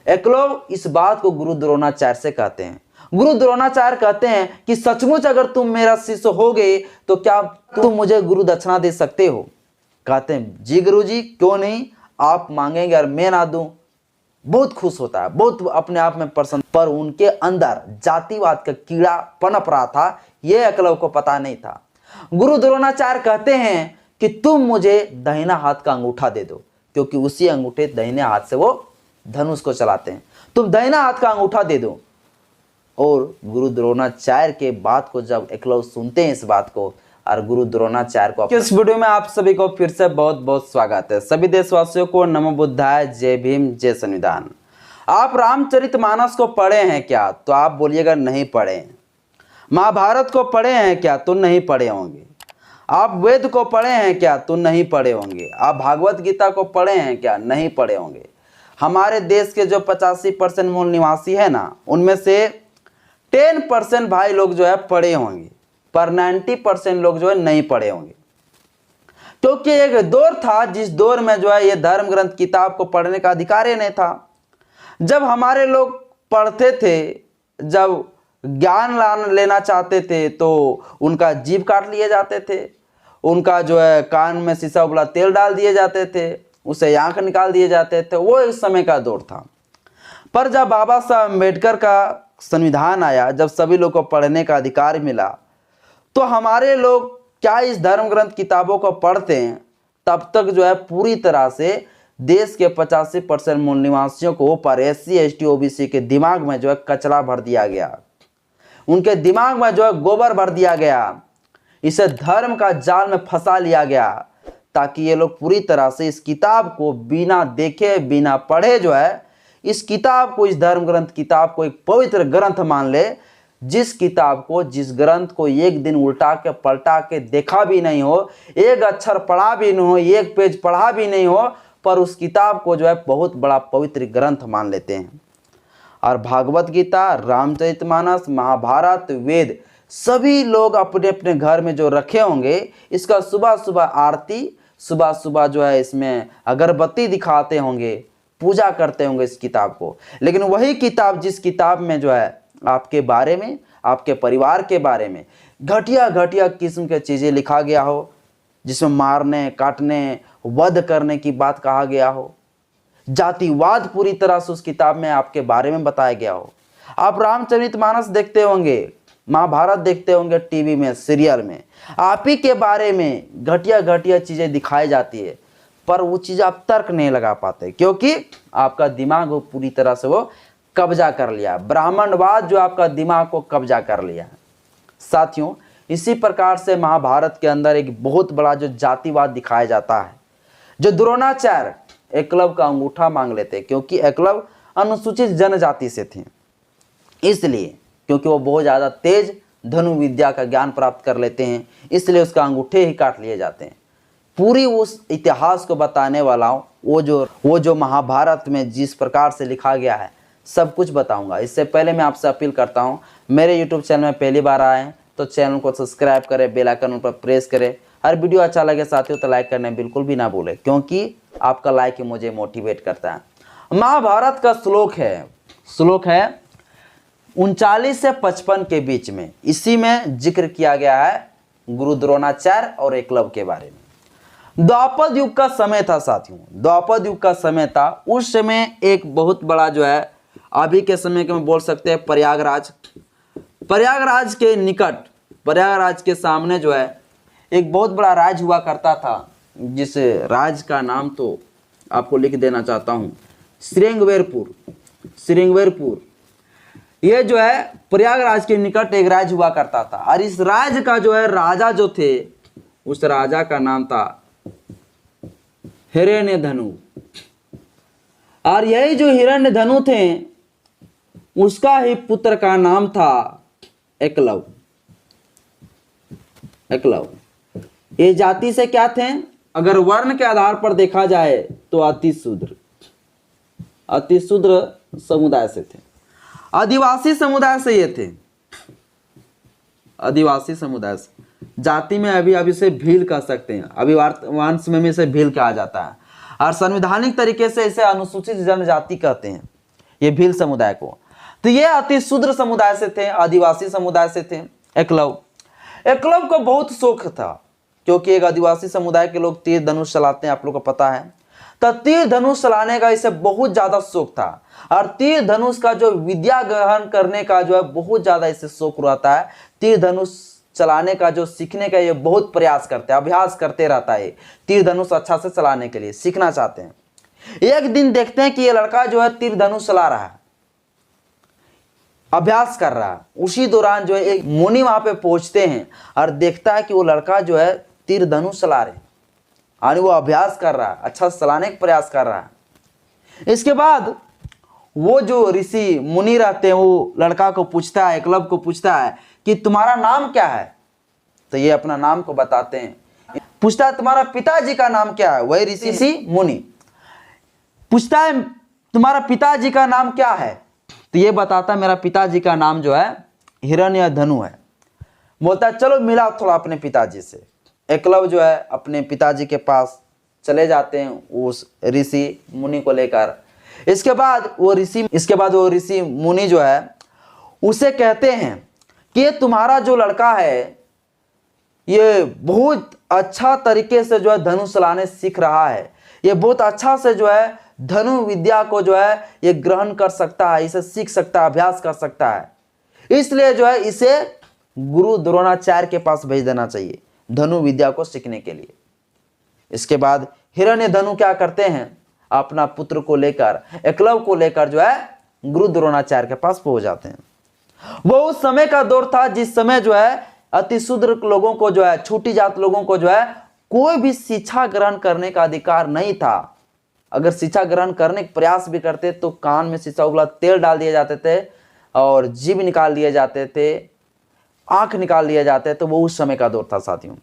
एकलव्य इस बात को गुरु द्रोणाचार्य से कहते हैं। गुरु द्रोणाचार्य कहते हैं कि सचमुच अगर तुम मेरा शिष्य होगे तो क्या तुम मुझे गुरु दक्षिणा दे सकते हो? कहते हैं जी गुरुजी, क्यों नहीं, आप मांगेंगे और मैं ना दूं। बहुत खुश होता है, बहुत अपने आप में प्रसन्न। पर उनके अंदर जातिवाद का कीड़ा पनप रहा था, यह एकलव्य को पता नहीं था। गुरु द्रोणाचार्य कहते हैं कि तुम मुझे दाहिना हाथ का अंगूठा दे दो, क्योंकि उसी अंगूठे दाहिने हाथ से वो धनुष को चलाते हैं। तुम दाहिना हाथ का अंगूठा दे दो। और गुरु द्रोणाचार्य के बात को जब एकलव्य सुनते हैं इस बात को, और गुरु द्रोणाचार्य को इस वीडियो में आप सभी को फिर से बहुत बहुत स्वागत है। सभी देशवासियों को नमो बुद्धाय, जय भीम, जय संविधान। आप रामचरितमानस को पढ़े हैं क्या? तो आप बोलिएगा नहीं पढ़े हैं। महाभारत को पढ़े हैं क्या? तो नहीं पढ़े होंगे। आप वेद को पढ़े हैं क्या? तो नहीं पढ़े होंगे। आप भागवत गीता को पढ़े हैं क्या? नहीं पढ़े होंगे। हमारे देश के जो 85% मूल निवासी है ना, उनमें से 10% भाई लोग जो है पढ़े होंगे, पर 90% लोग जो है नहीं पढ़े होंगे। क्योंकि एक दौर था जिस दौर में जो है ये धर्म ग्रंथ किताब को पढ़ने का अधिकार ही नहीं था। जब हमारे लोग पढ़ते थे, जब ज्ञान लेना चाहते थे तो उनका जीभ काट लिए जाते थे, उनका जो है कान में शीशा उबला तेल डाल दिए जाते थे, उसे आंख निकाल दिए जाते थे। वो इस समय का दौर था। पर जब बाबा साहब अम्बेडकर का संविधान आया, जब सभी लोग को पढ़ने का अधिकार मिला, तो हमारे लोग क्या इस धर्म ग्रंथ किताबों को पढ़ते हैं, तब तक जो है पूरी तरह से देश के 85% मूल निवासियों को पर SC ST OBC के दिमाग में जो है कचरा भर दिया गया, उनके दिमाग में जो है गोबर भर दिया गया, इसे धर्म का जाल में फंसा लिया गया, ताकि ये लोग पूरी तरह से इस किताब को बिना देखे बिना पढ़े जो है इस किताब को, इस धर्म ग्रंथ किताब को एक पवित्र ग्रंथ मान ले, जिस किताब को, जिस ग्रंथ को एक दिन उल्टा के पलटा के देखा भी नहीं हो, एक अक्षर पढ़ा भी नहीं हो, एक पेज पढ़ा भी नहीं हो, पर उस किताब को जो है बहुत बड़ा पवित्र ग्रंथ मान लेते हैं। और भागवत गीता, रामचरितमानस, महाभारत, वेद सभी लोग अपने अपने घर में जो रखे होंगे, इसका सुबह सुबह आरती, सुबह सुबह जो है इसमें अगरबत्ती दिखाते होंगे, पूजा करते होंगे इस किताब को। लेकिन वही किताब, जिस किताब में जो है आपके बारे में, आपके परिवार के बारे में घटिया घटिया किस्म के चीज़ें लिखा गया हो, जिसमें मारने, काटने, वध करने की बात कहा गया हो, जातिवाद पूरी तरह से उस किताब में आपके बारे में बताया गया हो। आप रामचरितमानस देखते होंगे, महाभारत देखते होंगे टीवी में, सीरियल में, आप ही के बारे में घटिया घटिया चीज़ें दिखाई जाती है, पर वो चीज़ आप तर्क नहीं लगा पाते, क्योंकि आपका दिमाग वो पूरी तरह से वो कब्जा कर लिया। ब्राह्मणवाद जो आपका दिमाग को कब्जा कर लिया है। साथियों, इसी प्रकार से महाभारत के अंदर एक बहुत बड़ा जो जातिवाद दिखाया जाता है, जो द्रोणाचार्य एकलव्य का अंगूठा मांग लेते, क्योंकि एकलव्य अनुसूचित जनजाति से थे, इसलिए क्योंकि वो बहुत ज़्यादा तेज धनु विद्या का ज्ञान प्राप्त कर लेते हैं, इसलिए उसका अंगूठे ही काट लिए जाते हैं। पूरी उस इतिहास को बताने वाला हूँ, वो जो महाभारत में जिस प्रकार से लिखा गया है सब कुछ बताऊंगा। इससे पहले मैं आपसे अपील करता हूँ, मेरे यूट्यूब चैनल में पहली बार आए हैं तो चैनल को सब्सक्राइब करें, बेल आइकन पर प्रेस करें। हर वीडियो अच्छा लगे साथियों तो लाइक करने बिल्कुल भी ना भूलें, क्योंकि आपका लाइक ही मुझे मोटिवेट करता है। महाभारत का श्लोक है 39 से 55 के बीच में, इसी में जिक्र किया गया है गुरु द्रोणाचार्य और एकलव्य के बारे में। द्वापर युग का समय था साथियों, द्वापर युग का समय था। उस समय एक बहुत बड़ा जो है, अभी के समय के में बोल सकते हैं प्रयागराज के निकट, प्रयागराज के सामने जो है एक बहुत बड़ा राज हुआ करता था, जिस राज का नाम तो आपको लिख देना चाहता हूँ, श्रृंगवेरपुर। ये जो है प्रयागराज के निकट एक राज हुआ करता था, और इस राज का जो है राजा जो थे, उस राजा का नाम था हिरण्यधनु। और यही जो हिरण्यधनु थे, उसका ही पुत्र का नाम था एकलव्य। ये जाति से क्या थे? अगर वर्ण के आधार पर देखा जाए तो अति शूद्र समुदाय से थे, आदिवासी समुदाय से ये थे, आदिवासी समुदाय से। जाति में अभी से भील कह सकते हैं, अभी वंश में इसे भील कहा जाता है, और संवैधानिक तरीके से इसे अनुसूचित जनजाति कहते हैं। ये भील समुदाय को। तो ये अति शूद्र समुदाय से थे, आदिवासी समुदाय से थे। एकलव को बहुत शौक था, क्योंकि एक आदिवासी समुदाय के लोग तीर धनुष चलाते हैं, आप लोग को पता है। तो तीर धनुष चलाने का इसे बहुत ज्यादा शौक था, और तीर धनुष का जो विद्या ग्रहण करने का जो है बहुत ज्यादा इसे शौक रहता है। तीर धनुष चलाने का जो सीखने का ये बहुत प्रयास करते हैं, अभ्यास करते रहता है। तीर धनुष अच्छा से चलाने के लिए सीखना चाहते हैं। एक दिन देखते हैं कि ये लड़का जो है तीर धनुष चला रहा है, अभ्यास कर रहा है। उसी दौरान जो है एक मुनि वहां पे पहुंचते हैं और देखता है कि वो लड़का जो है तीर धनुष चला रहे और वो अभ्यास कर रहा है, अच्छा चलाने का प्रयास कर रहा है। इसके बाद वो जो ऋषि मुनि रहते हैं वो लड़का को पूछता है, एकलव्य को पूछता है कि तुम्हारा नाम क्या है। तो ये अपना नाम को बताते हैं। पूछता है तुम्हारा पिताजी का नाम क्या है। वही ऋषि मुनि पूछता है तुम्हारा पिताजी का नाम क्या है। तो ये बताता है मेरा पिताजी का नाम जो है हिरण्यधनु है। बोलता है चलो मिला थोड़ा अपने पिताजी से। एकलव्य जो है अपने पिताजी के पास चले जाते हैं उस ऋषि मुनि को लेकर। इसके बाद वो ऋषि मुनि जो है उसे कहते हैं कि ये तुम्हारा जो लड़का है ये बहुत अच्छा तरीके से जो है धनुष चलाने सीख रहा है। ये बहुत अच्छा से जो है धनु विद्या को जो है ये ग्रहण कर सकता है, इसे सीख सकता है, अभ्यास कर सकता है। इसलिए जो है इसे गुरु द्रोणाचार्य के पास भेज देना चाहिए धनु विद्या को सीखने के लिए। इसके बाद हिरण्यधनु क्या करते हैं, अपना पुत्र को लेकर, एकलव्य को लेकर जो है गुरु द्रोणाचार्य के पास पहुंच जाते हैं। वो उस समय का दौर था जिस समय जो है अति शूद्र लोगों को जो है, छूटी जात लोगों को जो है कोई भी शिक्षा ग्रहण करने का अधिकार नहीं था। अगर शिक्षा ग्रहण करने का प्रयास भी करते तो कान में शीशा उगला तेल डाल दिए जाते थे और जीभ निकाल लिए जाते थे, आंख निकाल लिए जाते। तो वो उस समय का दौर था साथियों।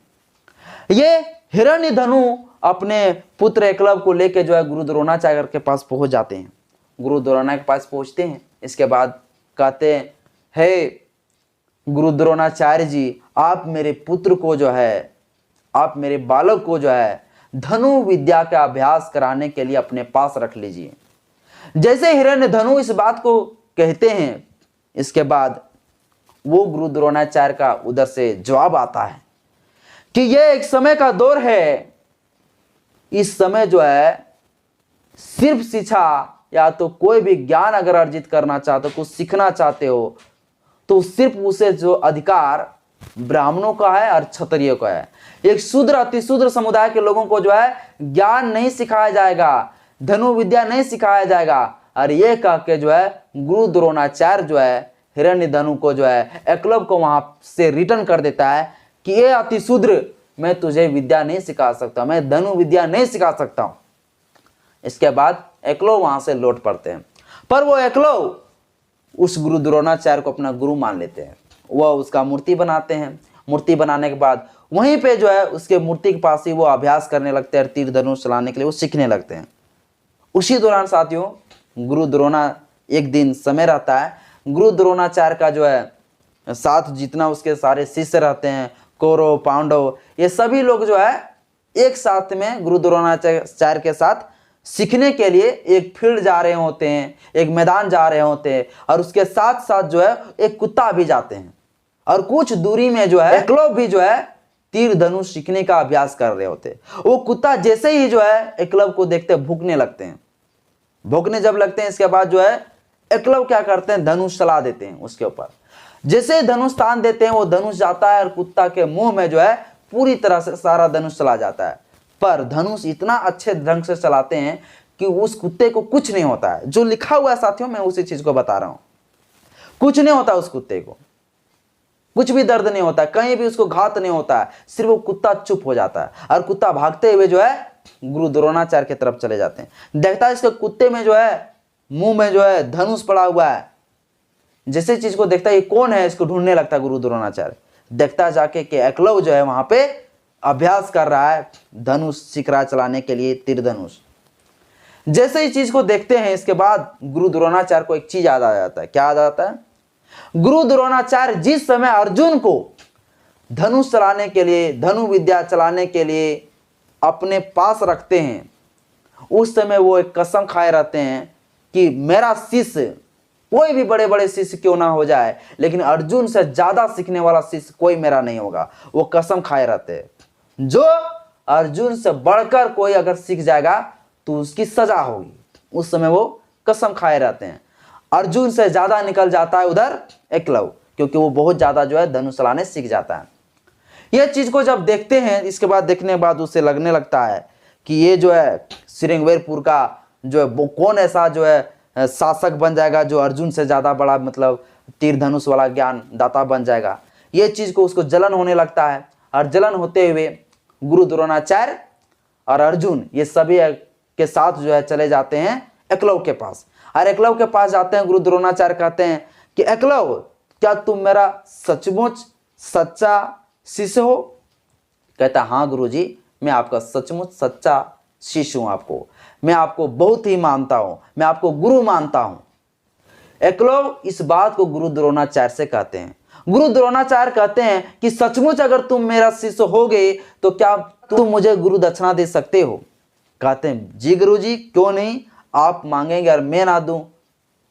ये हिरण्यधनु अपने पुत्र एकलव्य को लेकर जो है गुरु द्रोणाचार्य के पास पहुंच जाते हैं। गुरु द्रोणाचार्य के पास पहुंचते हैं। इसके बाद कहते हैं हे गुरु द्रोणाचार्य जी, आप मेरे पुत्र को जो है, आप मेरे बालक को जो है धनु विद्या का अभ्यास कराने के लिए अपने पास रख लीजिए। जैसे हिरण्यधनु इस बात को कहते हैं, इसके बाद वो गुरु द्रोणाचार्य का उधर से जवाब आता है कि यह एक समय का दौर है। इस समय जो है सिर्फ शिक्षा या तो कोई भी ज्ञान अगर अर्जित करना चाहते हो, कुछ सीखना चाहते हो, तो सिर्फ उसे जो अधिकार ब्राह्मणों का है और क्षत्रियों का है। एक शूद्र अति शूद्र समुदाय के लोगों को जो है ज्ञान नहीं सिखाया जाएगा, धनु विद्या नहीं सिखाया जाएगा। और ये कह के जो है गुरु द्रोणाचार्य जो है हिरण्यधनु को जो है एकलव्य को वहां से रिटर्न कर देता है कि ये अति शूद्र, मैं तुझे विद्या नहीं सिखा सकता, मैं धनु विद्या नहीं सिखा सकता हूं। इसके बाद एकलव्य वहां से लौट पड़ते हैं। पर वो एकलव्य उस गुरु द्रोणाचार्य को अपना गुरु मान लेते हैं। वह उसका मूर्ति बनाते हैं। मूर्ति बनाने के बाद वहीं पे जो है उसके मूर्ति के पास ही वो अभ्यास करने लगते हैं, तीर धनुष चलाने के लिए वो सीखने लगते हैं। उसी दौरान साथियों गुरु द्रोणा, एक दिन समय रहता है, गुरु द्रोणाचार्य का जो है साथ जितना उसके सारे शिष्य रहते हैं, कौरव पांडव, ये सभी लोग जो है एक साथ में गुरु द्रोणाचार्य के साथ सीखने के लिए एक फील्ड जा रहे होते हैं, एक मैदान जा रहे होते हैं। और उसके साथ साथ जो है एक कुत्ता भी जाते हैं। और कुछ दूरी में जो है एकलव्य भी जो है तीर धनुष सीखने का अभ्यास कर रहे होते। वो कुत्ता जैसे ही जो है एकलव्य को देखते भूखने लगते हैं। भूखने जब लगते हैं, इसके बाद जो है एकलव्य क्या करते हैं, धनुष चला देते हैं उसके ऊपर। जैसे धनुष तान देते हैं, वो धनुष जाता है और कुत्ता के मुंह में जो है पूरी तरह से सारा धनुष चला जाता है। पर धनुष इतना अच्छे ढंग से चलाते हैं कि उस कुत्ते को कुछ नहीं होता है। जो लिखा हुआ है साथियों, मैं उसी चीज को बता रहा हूं, कुछ नहीं होता उस कुत्ते को, कुछ भी दर्द नहीं होता, कहीं भी उसको घात नहीं होता है। सिर्फ वो कुत्ता चुप हो जाता है और कुत्ता भागते हुए जो है गुरु द्रोणाचार्य की तरफ चले जाते हैं। देखता है इसके कुत्ते में जो है मुंह में जो है धनुष पड़ा हुआ है। जैसे चीज को देखता है ये कौन है, इसको ढूंढने लगता है गुरु द्रोणाचार्य। देखता जाके कि एकलव्य जो है वहां पे अभ्यास कर रहा है धनुष सीख रहा चलाने के लिए, तीर धनुष। जैसे ही चीज को देखते हैं, इसके बाद गुरु द्रोणाचार्य को एक चीज याद आ जाता है। क्या याद आता है? गुरु द्रोणाचार्य जिस समय अर्जुन को धनुष चलाने के लिए, धनु विद्या चलाने के लिए अपने पास रखते हैं, उस समय वो एक कसम खाए रहते हैं कि मेरा शिष्य कोई भी बड़े बड़े शिष्य क्यों ना हो जाए, लेकिन अर्जुन से ज्यादा सीखने वाला शिष्य कोई मेरा नहीं होगा। वो कसम खाए रहते हैं। जो अर्जुन से बढ़कर कोई अगर सीख जाएगा तो उसकी सजा होगी, उस समय वो कसम खाए रहते हैं। अर्जुन से ज्यादा निकल जाता है उधर एकलव्य, क्योंकि वो बहुत ज्यादा जो है धनुष चलाने सीख जाता है। यह चीज को जब देखते हैं, इसके बाद देखने के बाद उसे लगने लगता है कि ये जो है श्रृंगवेरपुर का जो है वो कौन ऐसा जो है शासक बन जाएगा जो अर्जुन से ज्यादा बड़ा मतलब तीर धनुष वाला ज्ञान दाता बन जाएगा। ये चीज को उसको जलन होने लगता है, और जलन होते हुए गुरु द्रोणाचार्य और अर्जुन ये सभी के साथ जो है चले जाते हैं एकलव्य के पास। और एकलव्य के पास जाते हैं, गुरु द्रोणाचार्य कहते हैं कि एकलव्य, क्या तुम मेरा सचमुच सच्चा शिष्य हो? कहता हाँ गुरुजी, मैं आपका सचमुच सच्चा शिष्य हूं। मैं आपको बहुत ही मानता हूं, मैं आपको गुरु मानता हूं। एकलव्य इस बात को गुरु द्रोणाचार्य से कहते हैं। गुरु द्रोणाचार्य कहते हैं कि सचमुच अगर तुम मेरा शिष्य होगे तो क्या तुम मुझे गुरु दक्षिणा दे सकते हो? कहते हैं जी गुरुजी, क्यों नहीं, आप मांगेंगे और मैं ना दूं।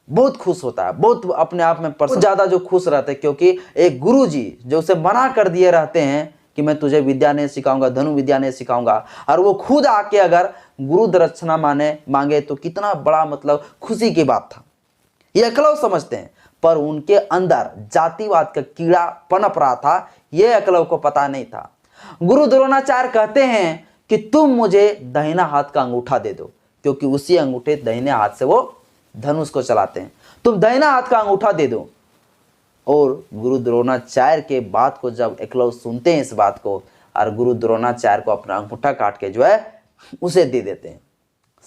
बहुत खुश होता है, बहुत अपने आप में बहुत ज्यादा जो खुश रहते हैं, क्योंकि एक गुरु जी जो उसे मना कर दिए रहते हैं कि मैं तुझे विद्या नहीं सिखाऊंगा, धनु विद्या नहीं सिखाऊंगा, और वो खुद आके अगर गुरु दक्षिणा मांगे तो कितना बड़ा मतलब खुशी की बात था। ये एकलव्य समझते हैं, पर उनके अंदर जातिवाद का कीड़ा पनप रहा था, ये एकलव्य को पता नहीं था। गुरु द्रोणाचार्य कहते हैं कि तुम मुझे दाहिना हाथ का अंगूठा दे दो, क्योंकि उसी अंगूठे दाहिने हाथ से वो धनुष को चलाते हैं। तुम दाहिना हाथ का अंगूठा दे दो। और गुरु द्रोणाचार्य के बात को जब एकलव्य सुनते हैं इस बात को, और गुरु द्रोणाचार्य को अपना अंगूठा काट के जो है उसे दे देते हैं।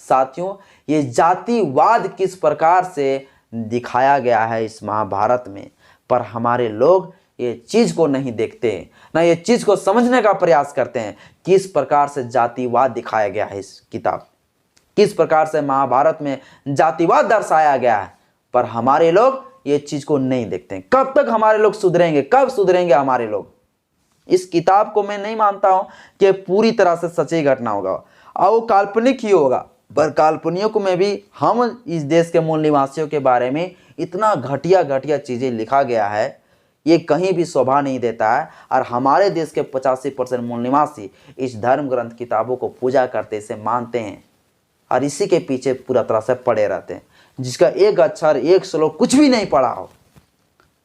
साथियों, ये जातिवाद किस प्रकार से दिखाया गया है इस महाभारत में, पर हमारे लोग ये चीज को नहीं देखते, ना ये चीज को समझने का प्रयास करते हैं। किस प्रकार से जातिवाद दिखाया गया है इस किताब, किस प्रकार से महाभारत में जातिवाद दर्शाया गया है, पर हमारे लोग ये चीज को नहीं देखते हैं। कब तक हमारे लोग सुधरेंगे, कब सुधरेंगे हमारे लोग? इस किताब को मैं नहीं मानता हूं कि पूरी तरह से सच्ची घटना होगा, और वो काल्पनिक ही होगा, पर काल्पनिकों में भी हम इस देश के मूल निवासियों के बारे में इतना घटिया घटिया चीजें लिखा गया है, ये कहीं भी शोभा नहीं देता है। और हमारे देश के 85% मूल निवासी इस धर्म ग्रंथ किताबों को पूजा करते, इसे मानते हैं, और इसी के पीछे पूरा तरह से पड़े रहते हैं, जिसका एक अक्षर एक श्लोक कुछ भी नहीं पढ़ा हो।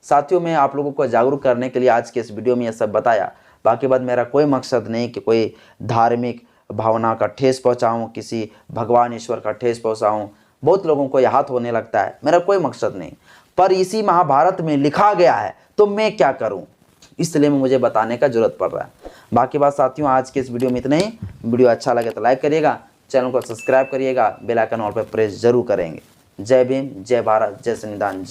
साथियों, मैं आप लोगों को जागरूक करने के लिए आज के इस वीडियो में यह सब बताया। बाकी बात मेरा कोई मकसद नहीं कि कोई धार्मिक भावना का ठेस पहुंचाऊं, किसी भगवान ईश्वर का ठेस पहुंचाऊं। बहुत लोगों को यह हाथ होने लगता है, मेरा कोई मकसद नहीं, पर इसी महाभारत में लिखा गया है तो मैं क्या करूं, इसलिए मुझे बताने का जरूरत पड़ रहा है। बाकी बात साथियों, आज के इस वीडियो में इतना ही। वीडियो अच्छा लगे तो लाइक करिएगा, चैनल को सब्सक्राइब करिएगा, बेल आइकन ऑल पर प्रेस जरूर करेंगे। जय भीम, जय भारत, जय संविधान, जय